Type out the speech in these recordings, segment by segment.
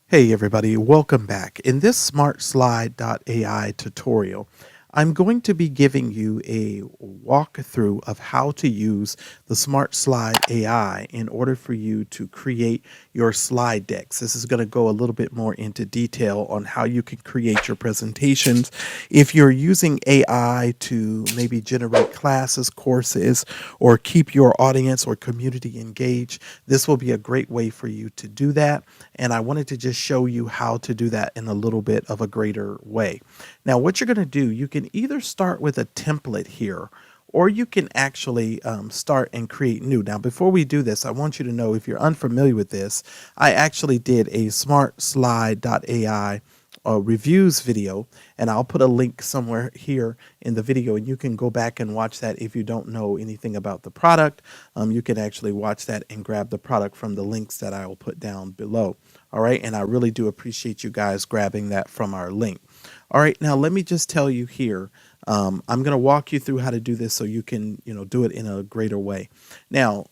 Hey everybody, welcome back. In this Smartslide.ai tutorial, I'm going to be giving you a walkthrough of how to use the SmartSlide AI in order for you to create your slide decks. This is going to go a little bit more into detail on how you can create your presentations. If you're using AI to maybe generate classes, courses, or keep your audience or community engaged, this will be a great way for you to do that. And I wanted to just show you how to do that in a little bit of a greater way. Now, what you're going to do, you can either start with a template here, or you can actually start and create new. Now, before we do this, I want you to know, if you're unfamiliar with this, I actually did a Smartslide.ai reviews video, and I'll put a link somewhere here in the video, and you can go back and watch that. If you don't know anything about the product, you can actually watch that and grab the product from the links that I will put down below. All right, and I really do appreciate you guys grabbing that from our link. All right, now let me just tell you here, I'm going to walk you through how to do this so you can, do it in a greater way. Now,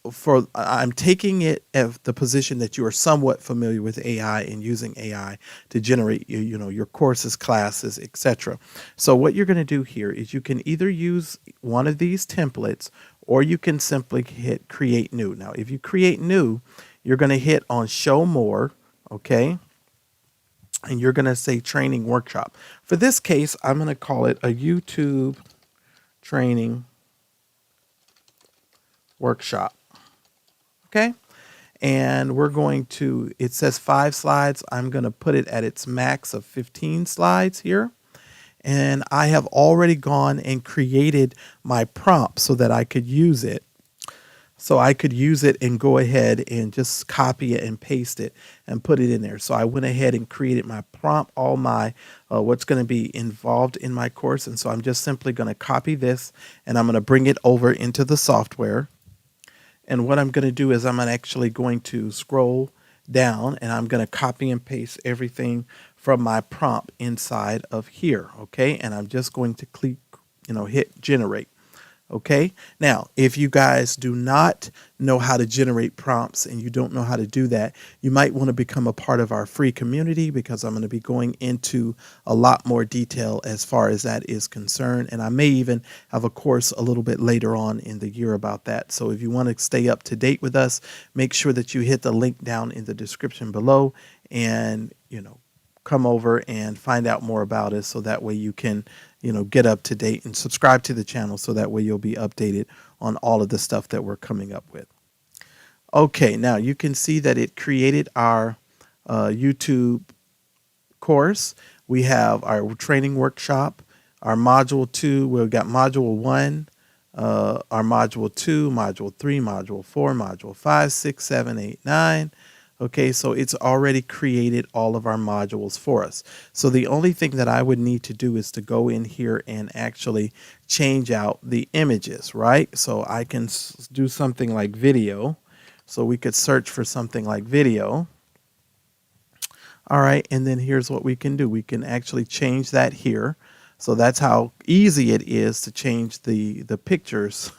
I'm taking it at the position that you are somewhat familiar with AI and using AI to generate, your courses, classes, etc. So what you're going to do here is you can either use one of these templates, or you can simply hit create new. Now, if you create new, you're going to hit on show more, okay? And you're going to say training workshop. For this case, I'm going to call it a YouTube training workshop. Okay. And we're going to, it says 5 slides. I'm going to put it at its max of 15 slides here. And I have already gone and created my prompt so that I could use it. So I could use it and go ahead and just copy it and paste it and put it in there. So I went ahead and created my prompt, all my what's going to be involved in my course. And so I'm just simply going to copy this, and I'm going to bring it over into the software. And what I'm going to do is I'm actually going to scroll down, and I'm going to copy and paste everything from my prompt inside of here. Okay. And I'm just going to click, hit generate. Okay. Now, if you guys do not know how to generate prompts and you don't know how to do that, you might want to become a part of our free community, because I'm going to be going into a lot more detail as far as that is concerned. And I may even have a course a little bit later on in the year about that. So if you want to stay up to date with us, make sure that you hit the link down in the description below and, come over and find out more about us, so that way you can, get up to date and subscribe to the channel, so that way you'll be updated on all of the stuff that we're coming up with. Okay, now you can see that it created our YouTube course. We have our training workshop, our module 2, we've got module 1, our module 2, module 3, module 4, module 5, 6, 7, 8, 9. Okay, so it's already created all of our modules for us. So the only thing that I would need to do is to go in here and actually change out the images, right? So I can do something like video. So we could search for something like video. All right, and then here's what we can do. We can actually change that here. So that's how easy it is to change the pictures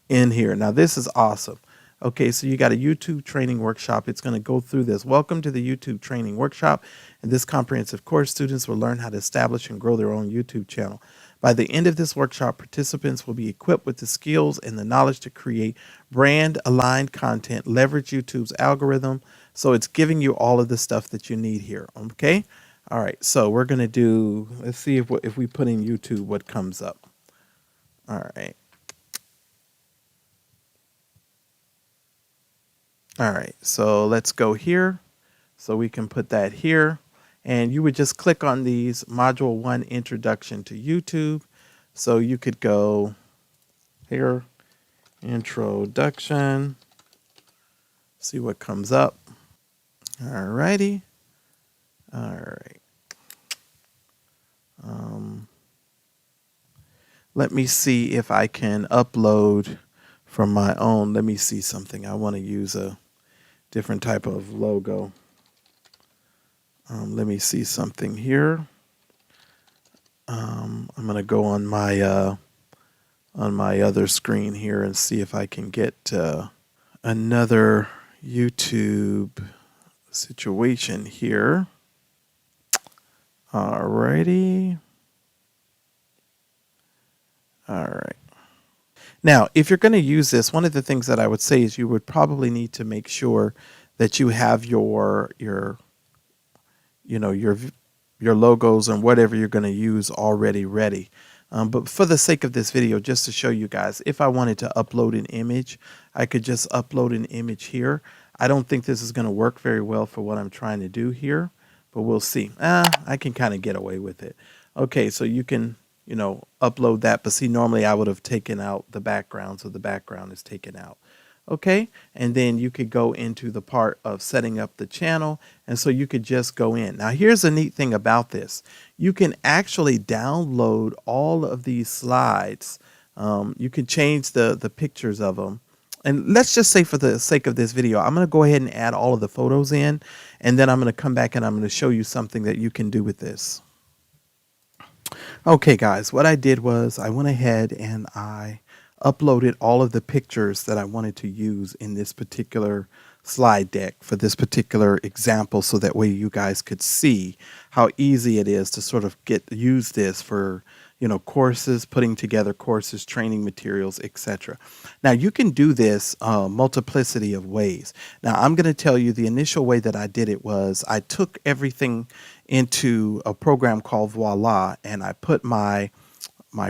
in here. Now this is awesome. Okay, so you got a YouTube training workshop. It's going to go through this. Welcome to the YouTube training workshop. In this comprehensive course, students will learn how to establish and grow their own YouTube channel. By the end of this workshop, participants will be equipped with the skills and the knowledge to create brand-aligned content, leverage YouTube's algorithm. So it's giving you all of the stuff that you need here. Okay, all right. So we're going to do. Let's see if we put in YouTube, what comes up. All right. All right, so let's go here. So we can put that here. And you would just click on these, module 1, introduction to YouTube. So you could go here, introduction, see what comes up. All righty. All right. Let me see if I can upload from my own. Let me see something. I want to use a different type of logo. Let me see something here. I'm going to go on my other screen here and see if I can get another YouTube situation here. Alrighty. All right. Now, if you're going to use this, one of the things that I would say is you would probably need to make sure that you have your you know your logos and whatever you're going to use already ready. But for the sake of this video, just to show you guys, if I wanted to upload an image, I could just upload an image here. I don't think this is going to work very well for what I'm trying to do here, but we'll see. I can kind of get away with it. Okay, so you can, upload that, but see, normally I would have taken out the background, so the background is taken out. Okay, and then you could go into the part of setting up the channel, and so you could just go in. Now here's the neat thing about this. You can actually download all of these slides. You can change the pictures of them. And let's just say for the sake of this video, I'm going to go ahead and add all of the photos in, and then I'm going to come back and I'm going to show you something that you can do with this. Okay guys, what I did was I went ahead and I uploaded all of the pictures that I wanted to use in this particular slide deck for this particular example, so that way you guys could see how easy it is to sort of use this for courses, putting together courses, training materials, etc. Now you can do this multiplicity of ways. Now I'm going to tell you the initial way that I did it was I took everything into a program called Voila, and I put my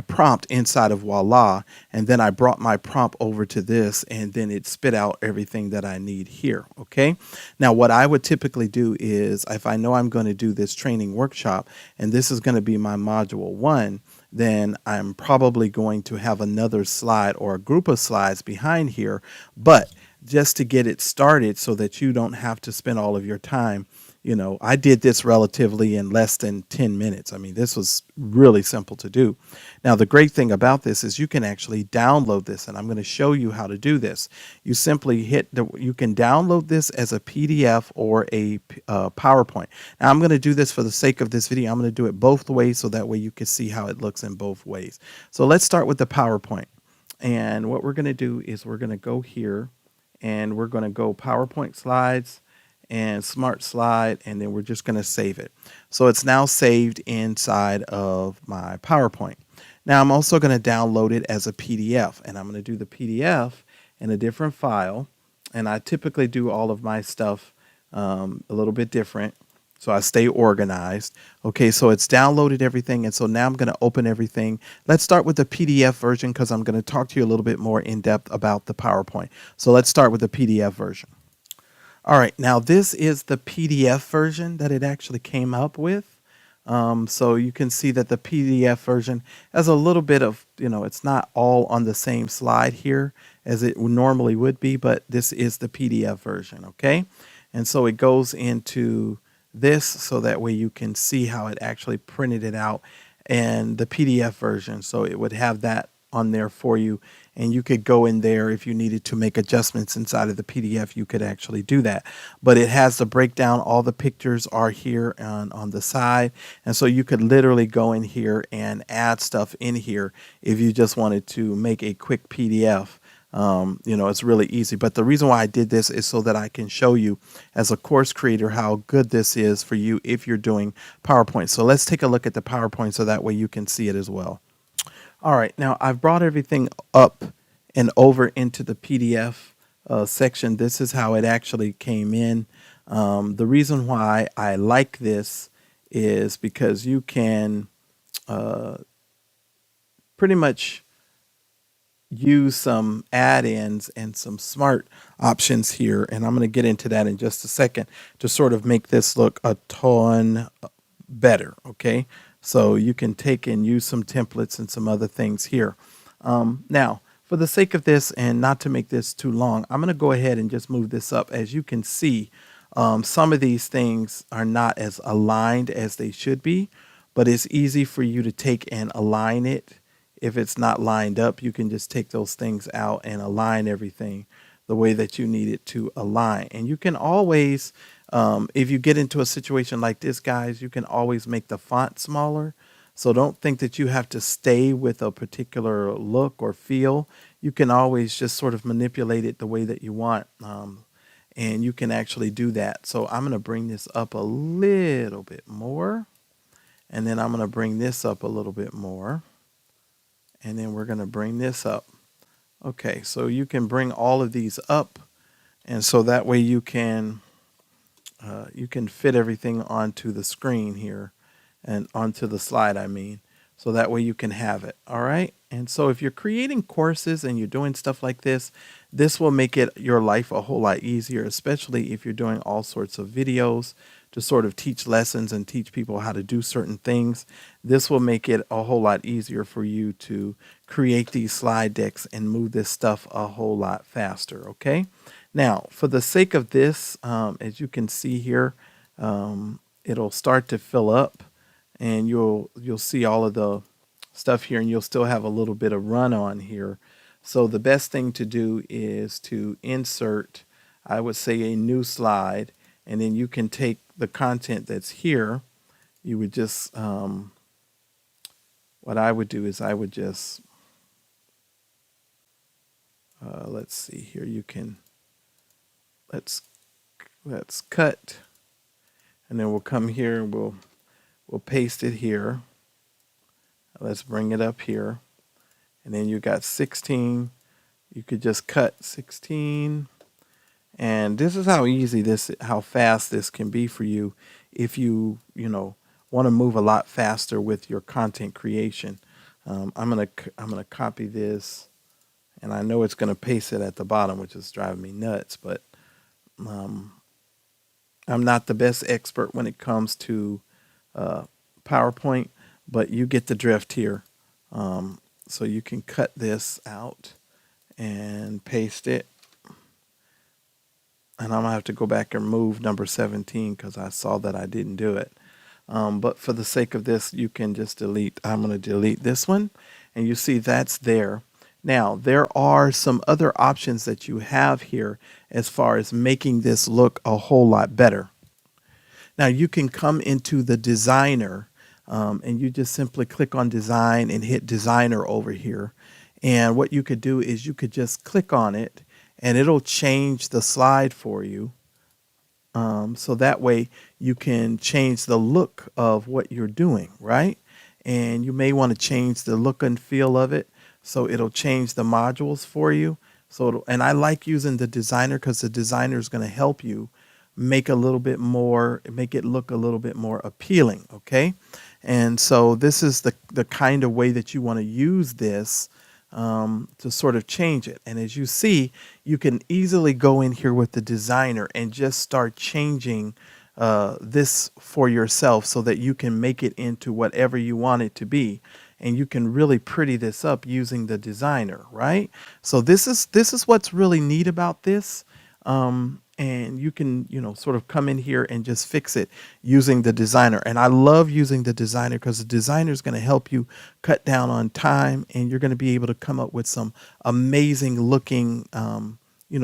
prompt inside of Voila, and then I brought my prompt over to this, and then it spit out everything that I need here. Okay. Now what I would typically do is, if I know I'm going to do this training workshop and this is going to be my module 1, then I'm probably going to have another slide or a group of slides behind here, but just to get it started so that you don't have to spend all of your time. I did this relatively in less than 10 minutes. I mean, this was really simple to do. Now, the great thing about this is you can actually download this, and I'm going to show you how to do this. You simply you can download this as a PDF or a PowerPoint. Now, I'm going to do this for the sake of this video. I'm going to do it both ways so that way you can see how it looks in both ways. So let's start with the PowerPoint. And what we're going to do is we're going to go here, and we're going to go PowerPoint slides and SmartSlide, and then we're just going to save it. So it's now saved inside of my PowerPoint. Now I'm also going to download it as a PDF, and I'm going to do the PDF in a different file. And I typically do all of my stuff a little bit different, so I stay organized. Okay, so it's downloaded everything, and so now I'm going to open everything. Let's start with the PDF version because I'm going to talk to you a little bit more in depth about the PowerPoint. So let's start with the PDF version. All right, now this is the PDF version that it actually came up with. So you can see that the PDF version has a little bit of, it's not all on the same slide here as it normally would be, but this is the PDF version, okay? And so it goes into this so that way you can see how it actually printed it out, and the PDF version. So it would have that on there for you, and you could go in there if you needed to make adjustments inside of the PDF. You could actually do that, but it has the breakdown. All the pictures are here on the side, and so you could literally go in here and add stuff in here if you just wanted to make a quick PDF. It's really easy, but the reason why I did this is so that I can show you as a course creator how good this is for you if you're doing PowerPoint. So let's take a look at the PowerPoint so that way you can see it as well. All right, now I've brought everything up and over into the PDF section. This is how it actually came in. The reason why I like this is because you can pretty much use some add-ins and some smart options here, and I'm going to get into that in just a second to sort of make this look a ton better. Okay, so you can take and use some templates and some other things here. Now, for the sake of this and not to make this too long, I'm going to go ahead and just move this up. As you can see, some of these things are not as aligned as they should be, but it's easy for you to take and align it. If it's not lined up, you can just take those things out and align everything the way that you need it to align. And you can always, if you get into a situation like this, guys, you can always make the font smaller. So don't think that you have to stay with a particular look or feel. You can always just sort of manipulate it the way that you want. and you can actually do that. So I'm going to bring this up a little bit more, and then I'm going to bring this up a little bit more, and then we're going to bring this up. Okay, so you can bring all of these up, and so that way you can fit everything onto the screen here, and onto the slide, I mean. So that way you can have it. All right. And so if you're creating courses and you're doing stuff like this, this will make it your life a whole lot easier, especially if you're doing all sorts of videos to sort of teach lessons and teach people how to do certain things. This will make it a whole lot easier for you to create these slide decks and move this stuff a whole lot faster. Okay. Now, for the sake of this, as you can see here, it'll start to fill up, and you'll see all of the stuff here, and you'll still have a little bit of run on here. So the best thing to do is to insert, I would say, a new slide, and then you can take the content that's here. You would just, what I would do is I would just, let's see here, you can, let's cut, and then we'll come here and we'll paste it here. Let's bring it up here. And then you got 16. You could just cut 16. And this is how easy how fast this can be for you if you want to move a lot faster with your content creation. I'm gonna copy this, and I know it's gonna paste it at the bottom, which is driving me nuts, but I'm not the best expert when it comes to PowerPoint, but you get the drift here. So you can cut this out and paste it. And I'm going to have to go back and move number 17 because I saw that I didn't do it. But for the sake of this, you can just delete. I'm going to delete this one. And you see that's there. Now, there are some other options that you have here as far as making this look a whole lot better. Now, you can come into the designer, and you just simply click on design and hit designer over here. And what you could do is you could just click on it, and it'll change the slide for you. So that way you can change the look of what you're doing, right? And you may want to change the look and feel of it. So it'll change the modules for you. And I like using the designer because the designer is going to help you make it look a little bit more appealing. Okay. And so this is the kind of way that you want to use this to sort of change it. And as you see, you can easily go in here with the designer and just start changing this for yourself so that you can make it into whatever you want it to be. And you can really pretty this up using the designer, right? So this is what's really neat about this. And you can, sort of come in here and just fix it using the designer. And I love using the designer because the designer is going to help you cut down on time, and you're going to be able to come up with some amazing looking,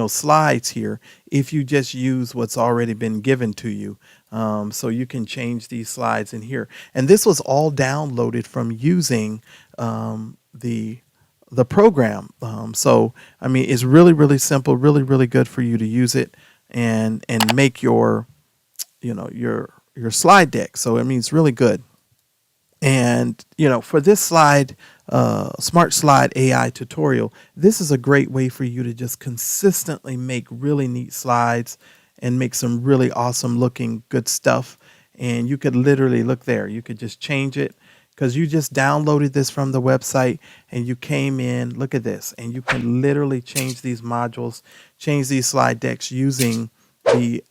slides here if you just use what's already been given to you. So you can change these slides in here. And this was all downloaded from using the program. So, I mean, it's really, really simple, really, really good for you to use it and make your slide deck. So, I mean, it's really good. And, for this slide, Smartslide AI tutorial, this is a great way for you to just consistently make really neat slides and make some really awesome looking good stuff. And you could literally look there. You could just change it because you just downloaded this from the website and you came in, look at this, and you can literally change these modules, change these slide decks using the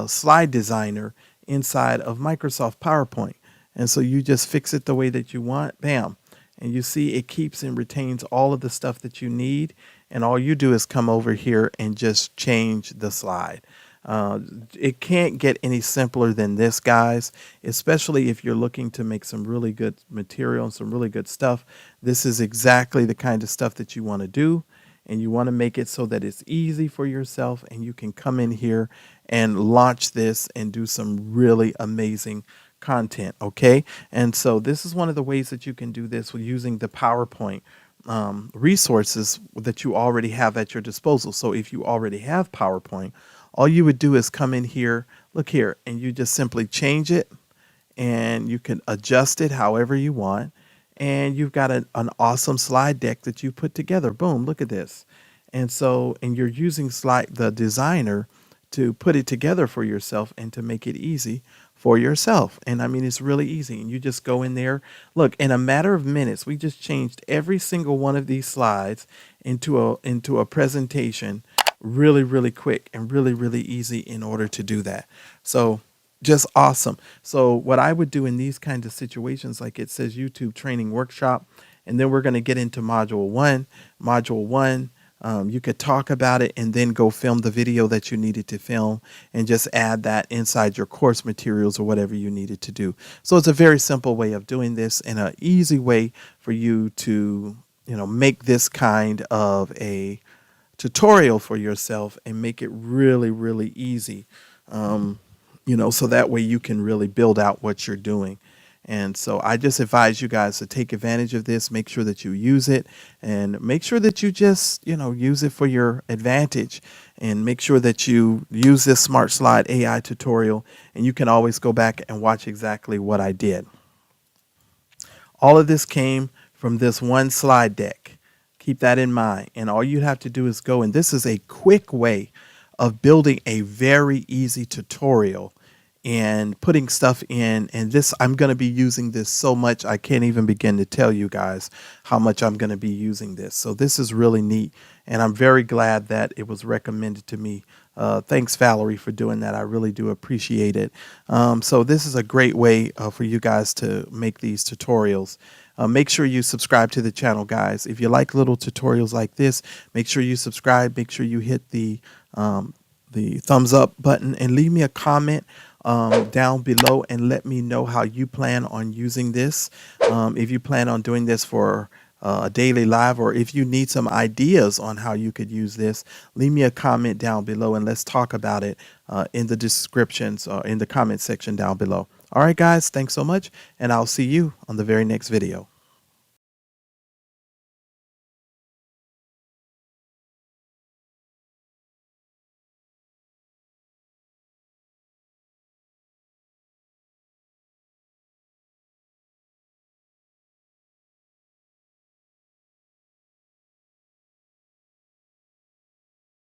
slide designer inside of Microsoft PowerPoint. And so you just fix it the way that you want, bam. And you see it keeps and retains all of the stuff that you need. And all you do is come over here and just change the slide. It can't get any simpler than this, guys, especially if you're looking to make some really good material and some really good stuff. This is exactly the kind of stuff that you want to do. And you want to make it so that it's easy for yourself and you can come in here and launch this and do some really amazing content. Okay. And so this is one of the ways that you can do this with using the PowerPoint. resources that you already have at your disposal. So if you already have PowerPoint, all you would do is come in here, look here, and you just simply change it, and you can adjust it however you want. And you've got an awesome slide deck that you put together. Boom, look at this. And you're using the designer to put it together for yourself and to make it easy for yourself. And I mean, it's really easy. And you just go in there. Look, in a matter of minutes, we just changed every single one of these slides into a presentation really, really quick and really, really easy in order to do that. So just awesome. So what I would do in these kinds of situations, like it says YouTube training workshop, and then we're going to get into module one. Module one, you could talk about it and then go film the video that you needed to film and just add that inside your course materials or whatever you needed to do. So it's a very simple way of doing this and an easy way for you to, make this kind of a tutorial for yourself and make it really, really easy. So that way you can really build out what you're doing. And so I just advise you guys to take advantage of this, make sure that you use it, and make sure that you just, use it for your advantage, and make sure that you use this Smartslide AI tutorial, and you can always go back and watch exactly what I did. All of this came from this one slide deck. Keep that in mind. And all you have to do is go, and this is a quick way of building a very easy tutorial and putting stuff in. And this, I'm going to be using this so much, I can't even begin to tell you guys how much I'm going to be using this. So this is really neat. And I'm very glad that it was recommended to me. Thanks, Valerie, for doing that. I really do appreciate it. So this is a great way for you guys to make these tutorials. Make sure you subscribe to the channel, guys. If you like little tutorials like this, make sure you subscribe. Make sure you hit the thumbs up button and leave me a comment down below and let me know how you plan on using this. If you plan on doing this for a daily live, or if you need some ideas on how you could use this, leave me a comment down below and let's talk about it in the descriptions or in the comment section down below. All right, guys, thanks so much, and I'll see you on the very next video.